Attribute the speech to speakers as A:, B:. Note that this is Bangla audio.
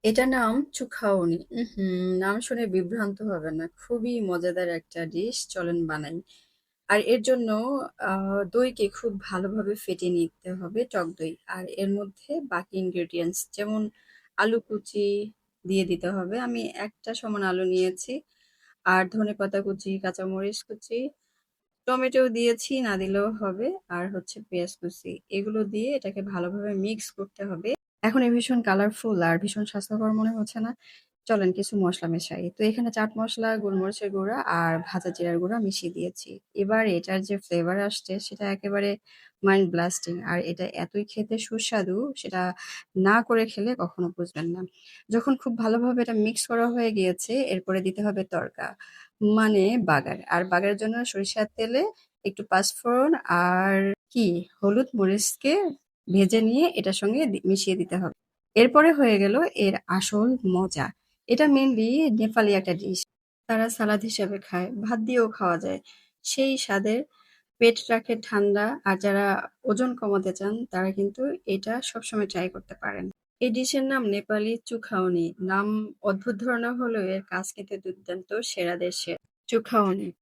A: এটার নাম চুখাওনি। নাম শুনে বিভ্রান্ত হবেন না। খুবই মজাদার একটা ডিশ। চলেন বানাই। আর এর জন্য দইকে খুব ভালোভাবে ফেটিয়ে নিতে হবে, টক দই। আর এর মধ্যে বাকি ইনগ্রেডিয়েন্টস যেমন আলু কুচি দিয়ে দিতে হবে। আমি ১ টা সমান আলু নিয়েছি। আর ধনেপাতা কুচি, কাঁচামরিচ কুচি, টমেটো দিয়েছি, না দিলেও হবে। আর হচ্ছে পেঁয়াজ কুচি। এগুলো দিয়ে এটাকে ভালোভাবে মিক্স করতে হবে। এখন এ ভীষণ কালারফুল আর ভীষণ স্বাস্থ্যকর মনে হচ্ছে না? চলেন কিছু মসলা মেশাই। তো এখানে চাট মসলা, গোলমরিচের গুঁড়া আর ভাজা জিরার গুঁড়া মিশিয়ে দিয়েছি। এবার এটার যে ফ্লেভার আসছে সেটা একেবারে মাইন্ড ব্লাস্টিং। আর এটা এতই খেতে সুস্বাদু, সেটা না করে খেলে কখনো বুঝবেন না। যখন খুব ভালোভাবে এটা মিক্স করা হয়ে গিয়েছে, এরপরে দিতে হবে তড়কা, মানে বাগার। আর বাগারের জন্য সরিষার তেলে একটু পাঁচফোড়ন আর কি হলুদ মরিচকে ভেজে নিয়ে এটার সঙ্গে মিশিয়ে দিতে হবে। এরপরে হয়ে গেল এর আসল মজা। এটা মেইনলি নেপালি একটা ডিশ। তারা সালাদ হিসেবে খায়, ভাত দিয়েও খাওয়া যায়। সেই স্বাদের, পেট রাখে ঠান্ডা। আর যারা ওজন কমাতে চান তারা কিন্তু এটা সবসময় ট্রাই করতে পারেন। এই ডিশের নাম নেপালি চুখাওনি। নাম অদ্ভুত ধরনের হলেও এর কাজ কিন্তু দুর্দান্ত, সেরাদের সেরা। চুখাওনি।